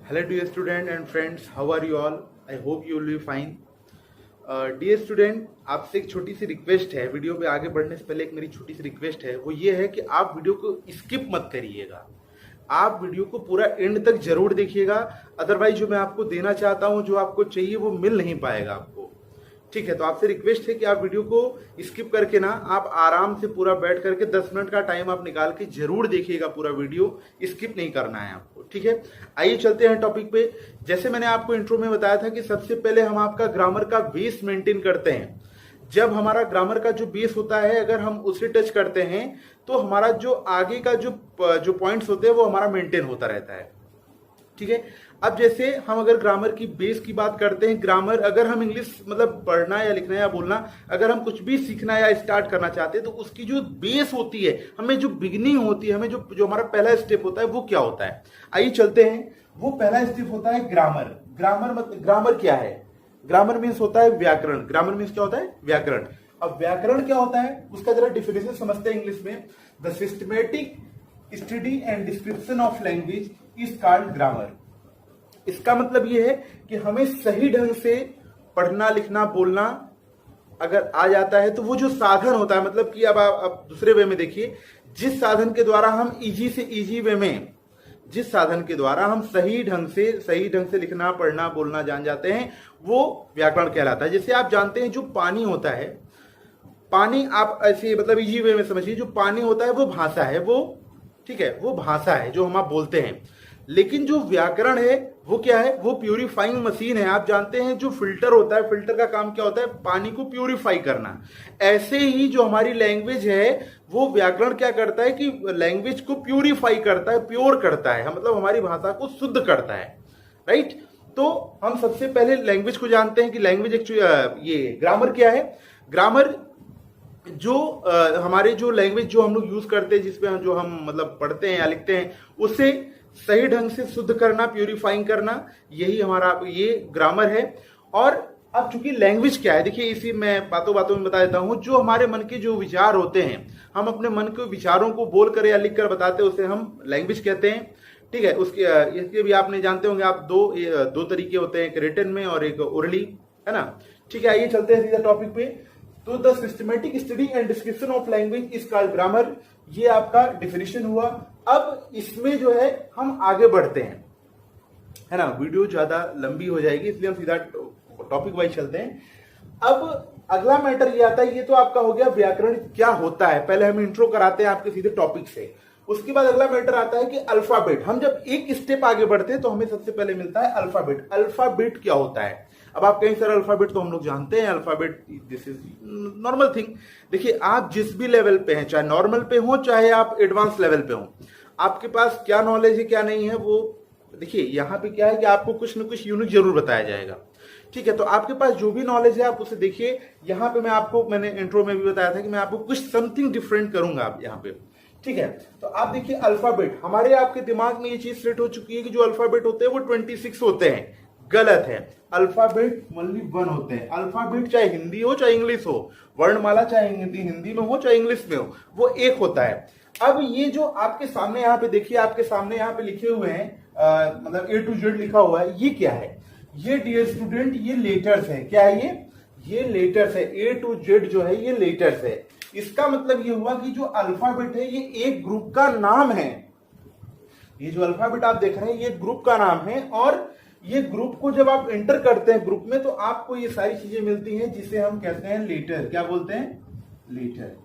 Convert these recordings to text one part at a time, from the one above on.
Hello dear student and friends, how are you all? I hope you will be fine. Dear student, आपसे एक छोटी सी request है। Video पे आगे बढ़ने से पहले एक मेरी छोटी सी रिक्वेस्ट है, वो ये है कि आप वीडियो को स्किप मत करिएगा। आप वीडियो को पूरा एंड तक जरूर देखिएगा, अदरवाइज जो मैं आपको देना चाहता हूं, जो आपको चाहिए वो मिल नहीं पाएगा आपको। ठीक है, तो आपसे रिक्वेस्ट है कि आप वीडियो को स्किप करके ना, आप आराम से पूरा बैठ करके 10 मिनट का टाइम आप निकाल के जरूर देखिएगा। पूरा वीडियो स्किप नहीं करना है आपको। ठीक है, आइए चलते हैं टॉपिक पे। जैसे मैंने आपको इंट्रो में बताया था कि सबसे पहले हम आपका ग्रामर का बेस मेंटेन करते हैं। जब हमारा ग्रामर का जो बेस होता है, अगर हम उसे टच करते हैं तो हमारा जो आगे का जो पॉइंट्स होते हैं वो हमारा मेंटेन होता रहता है। ठीक है, अब जैसे हम अगर ग्रामर की बेस की बात करते हैं, ग्रामर अगर हम इंग्लिश मतलब पढ़ना या लिखना या बोलना, अगर हम कुछ भी सीखना या स्टार्ट करना चाहते हैं तो उसकी जो बेस होती है, हमें जो बिगिनिंग होती है, हमें जो हमारा पहला स्टेप होता है वो क्या होता है, आइए चलते हैं। वो पहला स्टेप होता है ग्रामर। ग्रामर क्या है? ग्रामर मीन्स होता है व्याकरण। ग्रामर मीन्स क्या होता है? व्याकरण। अब व्याकरण क्या होता है उसका जरा डिफिनेशन समझते हैं इंग्लिश में। The systematic study and description of language is called grammar. इसका मतलब यह है कि हमें सही ढंग से पढ़ना लिखना बोलना अगर आ जाता है तो वो जो साधन होता है, मतलब कि अब आप दूसरे वे में देखिए, जिस साधन के द्वारा हम इजी से इजी वे में, जिस साधन के द्वारा हम सही ढंग से लिखना पढ़ना बोलना जान जाते हैं, वो व्याकरण कहलाता है। जैसे आप जानते हैं जो पानी होता है, पानी आप ऐसे मतलब इजी वे में समझिए, जो पानी होता है वो भाषा है, वो ठीक है, वो भाषा है जो हम आप बोलते हैं। लेकिन जो व्याकरण है वो क्या है? वो प्यूरिफाइंग मशीन है। आप जानते हैं जो फिल्टर होता है, फिल्टर का काम क्या होता है? पानी को प्यूरिफाई करना। ऐसे ही जो हमारी लैंग्वेज है वो व्याकरण क्या करता है कि लैंग्वेज को प्यूरिफाई करता है, प्योर करता है, मतलब हमारी भाषा को शुद्ध करता है। राइट, तो हम सबसे पहले लैंग्वेज को जानते हैं कि लैंग्वेज एक्चुअली ये ग्रामर क्या है। ग्रामर जो हमारे जो लैंग्वेज जो हम लोग यूज करते हैं, जिसपे जो हम मतलब पढ़ते हैं या लिखते हैं, उसे सही ढंग से शुद्ध करना, प्यूरिफाइंग करना, यही हमारा ये ग्रामर है। और अब चूंकि लैंग्वेज क्या है, देखिए इसी में बातों बातों में बता देता हूं। जो हमारे मन के जो विचार होते हैं, हम अपने मन के विचारों को बोल कर या लिख कर बताते हैं, उसे हम लैंग्वेज कहते हैं। ठीक है, इसके भी आपने जानते होंगे आप, दो तरीके होते हैं, एक रिटन में और एक ओरली, है ना। ठीक है, आइए चलते हैं सीधा टॉपिक पे। तो the systematic study and description of language is called grammar, ये आपका डिफिनेशन हुआ। अब इसमें जो है हम आगे बढ़ते हैं, है ना, वीडियो ज्यादा लंबी हो जाएगी, इसलिए हम सीधा टॉपिक वाइज चलते हैं। अब अगला मैटर ये आता है, ये तो आपका हो गया व्याकरण क्या होता है, पहले हम इंट्रो कराते हैं आपके सीधे टॉपिक से। उसके बाद अगला मैटर आता है कि अल्फाबेट। हम जब एक स्टेप आगे बढ़ते हैं तो हमें सबसे पहले मिलता है अल्फाबेट। अल्फाबेट क्या होता है? अब आप कहीं सर अल्फाबेट तो हम लोग जानते हैं, alphabet this is normal thing. देखिए आप जिस भी लेवल पे हैं, चाहे नॉर्मल पे हो चाहे आप एडवांस लेवल पे हो, आपके पास क्या नॉलेज है क्या नहीं है, वो देखिए यहाँ पे क्या है कि आपको कुछ ना कुछ यूनिक जरूर बताया जाएगा। ठीक है, तो आपके पास जो भी नॉलेज है आप उसे देखिए। यहाँ पे मैंने इंट्रो में भी बताया था कि मैं आपको कुछ समथिंग डिफरेंट करूंगा आप यहाँ पे। ठीक है, तो आप देखिए अल्फाबेट, हमारे आपके दिमाग में ये चीज सेट हो चुकी है कि जो अल्फाबेट होते हैं वो 26 होते हैं। गलत है, अल्फाबेट ओनली 1 होते हैं। अल्फाबेट चाहे हिंदी हो चाहे इंग्लिश हो, वर्णमाला चाहे हिंदी में हो चाहे इंग्लिश में हो, वो एक होता है। अब ये जो आपके सामने यहाँ पे देखिए, आपके सामने यहाँ पे लिखे हुए हैं, मतलब A to Z लिखा हुआ है, ये क्या है? ये डियर स्टूडेंट ये लेटर्स है। क्या है ये लेटर्स है। A to Z जो है ये लेटर्स है। इसका मतलब ये हुआ कि जो अल्फाबेट है ये एक ग्रुप का नाम है। ये जो अल्फाबेट आप देख रहे हैं ये ग्रुप का नाम है, और ये ग्रुप को जब आप एंटर करते हैं ग्रुप में तो आपको ये सारी चीजें मिलती हैं, जिसे हम कहते हैं लेटर। क्या बोलते हैं? लेटर।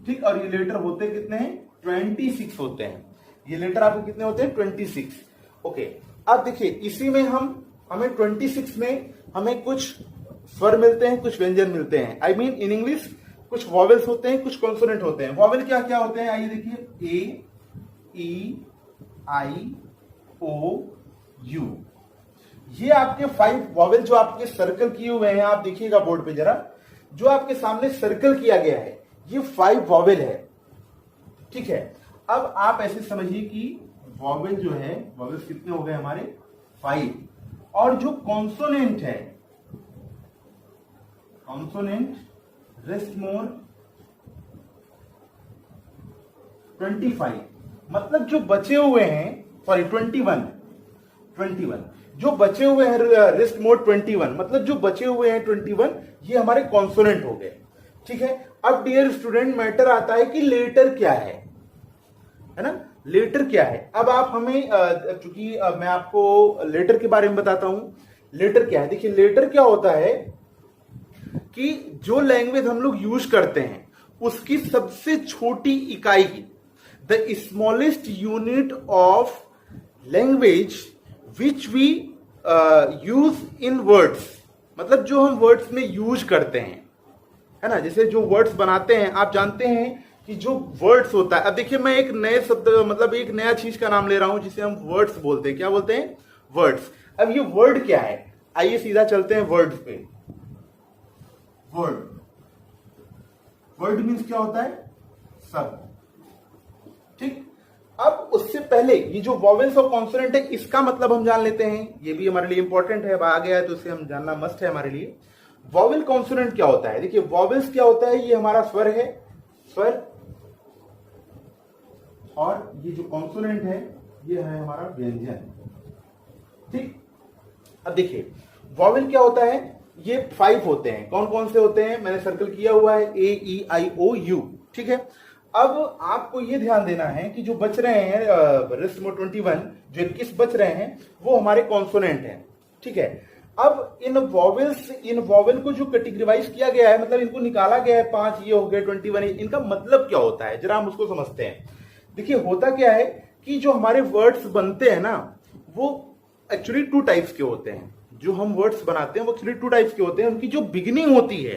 ठीक, और ये लेटर होते कितने हैं? 26 होते हैं। ये लेटर आपके कितने होते हैं? 26। ओके, अब देखिए इसी में हमें 26 में हमें कुछ स्वर मिलते हैं, कुछ व्यंजन मिलते हैं। आई मीन इन इंग्लिश कुछ वॉवेल्स होते हैं, कुछ कॉन्सोनेंट होते हैं। वॉवेल क्या क्या होते हैं? आइए देखिए, ए, ई, आई, ओ, यू। ये आपके 5 वॉवेल जो आपके सर्कल किए हुए हैं, आप देखिएगा बोर्ड पे जरा, जो आपके सामने सर्कल किया गया है ये 5 वॉवेल है। ठीक है, अब आप ऐसे समझिए कि वॉवेल जो है, वॉवेल्स कितने हो गए हमारे? 5। और जो कॉन्सोनेंट है, कॉन्सोनेंट रेस्ट मोर 25, मतलब जो बचे हुए हैं, सॉरी 21, 21। जो बचे हुए हैं रेस्ट मोड 21, मतलब जो बचे हुए हैं 21, ये हमारे कॉन्सोनेंट हो गए। ठीक है, अब डियर स्टूडेंट मैटर आता है कि लेटर क्या है ना, लेटर क्या है। अब आप हमें चूंकि मैं आपको लेटर के बारे में बताता हूं, लेटर क्या है। देखिए लेटर क्या होता है कि जो लैंग्वेज हम लोग यूज करते हैं उसकी सबसे छोटी इकाई, the smallest unit of language which we use in words, मतलब जो हम वर्ड्स में यूज करते हैं, है ना। जैसे जो वर्ड्स बनाते हैं, आप जानते हैं कि जो वर्ड्स होता है, अब देखिए मैं एक नए शब्द, मतलब एक नया चीज का नाम ले रहा हूं जिसे हम वर्ड्स बोलते हैं। क्या बोलते हैं? वर्ड्स। अब ये वर्ड क्या है, आइए सीधा चलते हैं वर्ड्स पे। वर्ड, वर्ड मीन्स क्या होता है? शब्द। ठीक, अब उससे पहले ये जो वॉवेल्स और कॉन्सोनेंट है, इसका मतलब हम जान लेते हैं, ये भी हमारे लिए इंपॉर्टेंट है। अब आ गया है तो इसे हम जानना मस्ट है हमारे लिए। वॉवेल कॉन्सोनेंट क्या होता है? देखिए वॉवेल्स क्या होता है, ये हमारा स्वर है, स्वर, और ये जो कॉन्सोनेंट है ये है हमारा व्यंजन। ठीक, अब देखिए वॉवेल क्या होता है, ये 5 होते हैं। कौन कौन से होते हैं? मैंने सर्कल किया हुआ है, ए ई आई ओ यू। ठीक है, अब आपको ये ध्यान देना है कि जो बच रहे हैं रेस्ट मोड 21, जो 21 बच रहे हैं, वो हमारे कॉन्सोनेंट हैं। ठीक है, अब इन वॉवेल को जो कैटेगराइज किया गया है, मतलब इनको निकाला गया है, 5 ये हो गए, 21, इनका मतलब क्या होता है जरा हम उसको समझते हैं। देखिए होता क्या है कि जो हमारे वर्ड्स बनते हैं ना, वो एक्चुअली 2 टाइप्स के होते हैं। जो हम वर्ड्स बनाते हैं वो एक्चुअली 2 टाइप्स के होते हैं। उनकी जो बिगिनिंग होती है,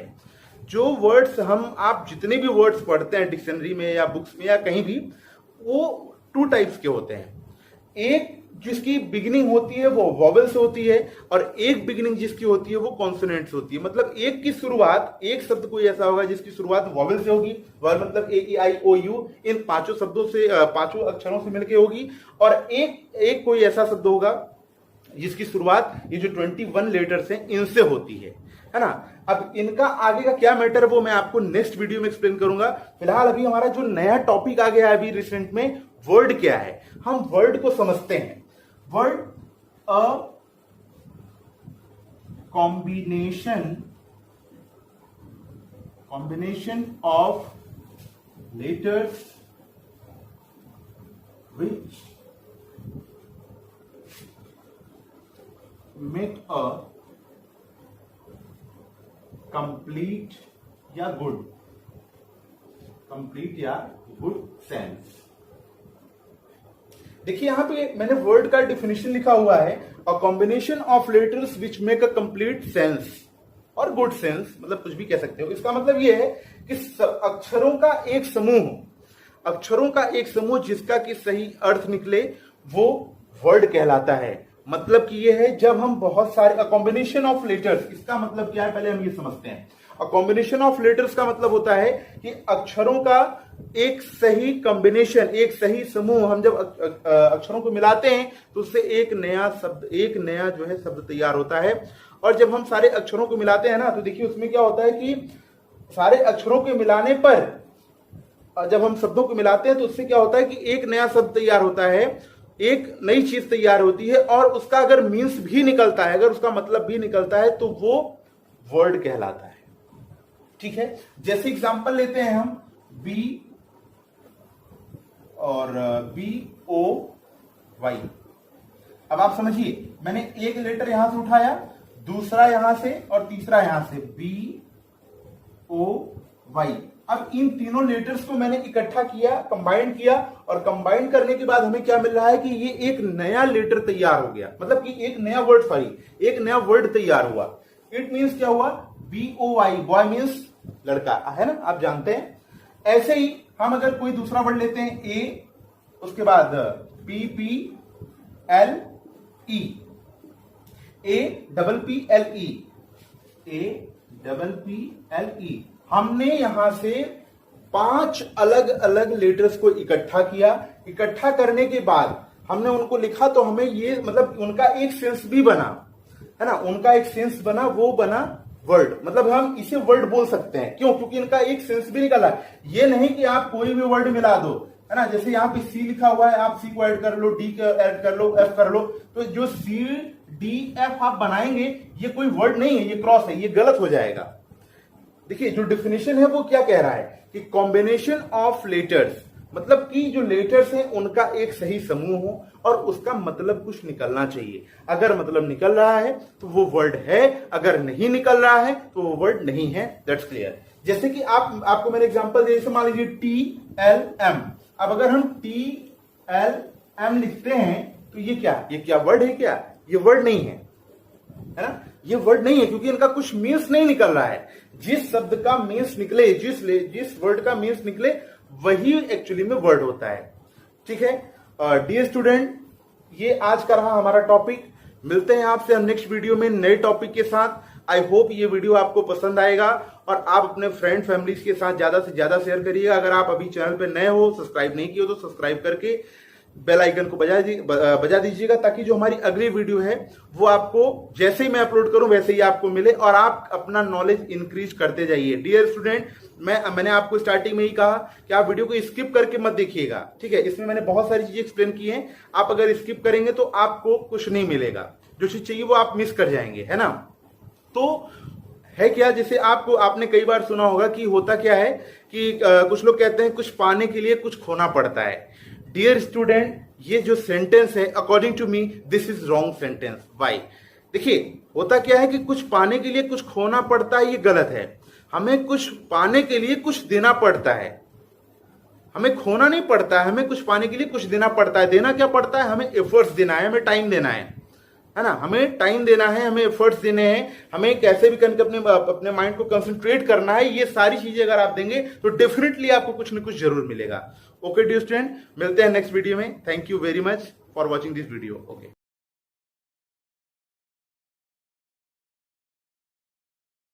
जो वर्ड्स आप जितने भी वर्ड्स पढ़ते हैं डिक्शनरी में या बुक्स में या कहीं भी, वो 2 टाइप्स के होते हैं। एक जिसकी बिगिनिंग होती है वो वॉवेल से होती है, और एक बिगिनिंग जिसकी होती है वो कॉन्सोनेंट से होती है। मतलब एक की शुरुआत, एक शब्द कोई ऐसा होगा जिसकी शुरुआत वॉवेल से होगी, वॉवेल मतलब ए ई आई ओ यू, इन 5 शब्दों से, 5 अक्षरों से मिलकर होगी, और एक कोई ऐसा शब्द होगा जिसकी शुरुआत ये जो 21 लेटर्स हैं इनसे होती है ना। अब इनका आगे का क्या मैटर है वो मैं आपको नेक्स्ट वीडियो में एक्सप्लेन करूंगा। फिलहाल अभी हमारा जो नया टॉपिक आ गया है अभी रिसेंट में, वर्ड क्या है, हम वर्ड को समझते हैं। Word a combination of letters which make a complete या गुड सेंस। देखिए यहां पे मैंने वर्ड का डिफिनेशन लिखा हुआ है, a combination of letters which make a complete sense और गुड सेंस, मतलब कुछ भी कह सकते हो। इसका मतलब यह है कि अक्षरों का एक समूह, अक्षरों का एक समूह जिसका कि सही अर्थ निकले, वो वर्ड कहलाता है। मतलब कि ये है जब हम बहुत सारे कॉम्बिनेशन ऑफ लेटर्स, इसका मतलब क्या है पहले हम ये समझते हैं। कॉम्बिनेशन ऑफ लेटर्स का मतलब होता है कि अक्षरों का एक सही कॉम्बिनेशन, एक सही समूह, हम जब अक्षरों को मिलाते हैं तो उससे एक नया शब्द, एक नया जो है शब्द तैयार होता है। और जब हम सारे अक्षरों को मिलाते हैं ना, तो देखिए उसमें क्या होता है कि सारे अक्षरों के मिलाने पर, जब हम शब्दों को मिलाते हैं तो उससे क्या होता है कि एक नया शब्द तैयार होता है, एक नई चीज तैयार होती है, और उसका अगर मीन्स भी निकलता है, अगर उसका मतलब भी निकलता है, तो वो वर्ड कहलाता है। ठीक है, जैसे एग्जांपल लेते हैं हम बी और BOY। अब आप समझिए, मैंने एक लेटर यहां से उठाया, दूसरा यहां से और तीसरा यहां से, BOY। अब इन तीनों लेटर्स को मैंने इकट्ठा किया, कंबाइन किया, और कंबाइन करने के बाद हमें क्या मिल रहा है कि ये एक नया लेटर तैयार हो गया, मतलब कि एक नया वर्ड, एक नया वर्ड तैयार हुआ। इट मीन्स क्या हुआ? BOY, बॉय मीन्स लड़का, है ना, आप जानते हैं। ऐसे ही हम अगर कोई दूसरा वर्ड लेते हैं, A, उसके बाद PPLE, APPLE, हमने यहां से 5 अलग अलग लेटर्स को इकट्ठा किया। इकट्ठा करने के बाद हमने उनको लिखा, तो हमें ये मतलब उनका एक सेंस भी बना, है ना, उनका एक सेंस बना, वो बना वर्ड। मतलब हम इसे वर्ड बोल सकते हैं। क्यों? क्योंकि इनका एक सेंस भी निकला। ये नहीं कि आप कोई भी वर्ड मिला दो, है ना। जैसे यहाँ पे सी लिखा हुआ है, आप सी को ऐड कर लो, डी को ऐड कर लो, एफ कर लो, तो जो सी डी एफ आप बनाएंगे ये कोई वर्ड नहीं है, ये क्रॉस है, ये गलत हो जाएगा। देखिए जो डेफिनेशन है वो क्या कह रहा है कि कॉम्बिनेशन ऑफ लेटर्स, मतलब कि जो लेटर्स हैं उनका एक सही समूह हो और उसका मतलब कुछ निकलना चाहिए। अगर मतलब निकल रहा है तो वो वर्ड है, अगर नहीं निकल रहा है तो वो वर्ड नहीं है। That's clear. जैसे कि आपको मैंने एग्जांपल दिया, जैसे मान लीजिए टी एल एम। अब अगर हम टी एल एम लिखते हैं तो ये क्या वर्ड है? क्या ये वर्ड नहीं है, है ना। ये वर्ड नहीं है क्योंकि इनका कुछ मीन्स नहीं निकल रहा है। जिस शब्द का मीन्स निकले, जिस वर्ड का मीन्स निकले वही एक्चुअली में वर्ड होता है। ठीक है डियर स्टूडेंट, ये आज का रहा हमारा टॉपिक। मिलते हैं आपसे हम नेक्स्ट वीडियो में नए टॉपिक के साथ। आई होप ये वीडियो आपको पसंद आएगा और आप अपने फ्रेंड फैमिलीज के साथ ज्यादा से ज्यादा शेयर करिएगा। अगर आप अभी चैनल पे नए हो, सब्सक्राइब नहीं किए हो तो सब्सक्राइब करके बेल आइकन को बजा दीजिएगा, ताकि जो हमारी अगली वीडियो है वो आपको जैसे ही मैं अपलोड करूं वैसे ही आपको मिले और आप अपना नॉलेज इंक्रीज करते जाइए। डियर स्टूडेंट, मैंने आपको स्टार्टिंग में ही कहा कि आप वीडियो को स्किप करके मत देखिएगा। ठीक है, इसमें मैंने बहुत सारी चीजें एक्सप्लेन की हैं। आप अगर स्किप करेंगे तो आपको कुछ नहीं मिलेगा, जो चीज चाहिए वो आप मिस कर जाएंगे, है ना। तो है क्या, जैसे आपने कई बार सुना होगा कि होता क्या है कि कुछ लोग कहते हैं कुछ पाने के लिए कुछ खोना पड़ता है। डियर स्टूडेंट, ये जो सेंटेंस है according to me this is wrong sentence. Why? देखिए होता क्या है कि कुछ पाने के लिए कुछ खोना पड़ता है, ये गलत है। हमें कुछ पाने के लिए कुछ देना पड़ता है, हमें खोना नहीं पड़ता है। हमें कुछ पाने के लिए कुछ देना पड़ता है। देना क्या पड़ता है? हमें एफर्ट्स देना है, हमें टाइम देना है ना। हमें टाइम देना है, हमें एफर्ट्स देने हैं, हमें कैसे भी करके अपने माइंड को कंसंट्रेट करना है। ये सारी चीजें अगर आप देंगे तो डेफिनेटली आपको कुछ ना कुछ जरूर मिलेगा। ओके डियर स्टूडेंट, मिलते हैं नेक्स्ट वीडियो में। Thank you very much for watching this video. Okay.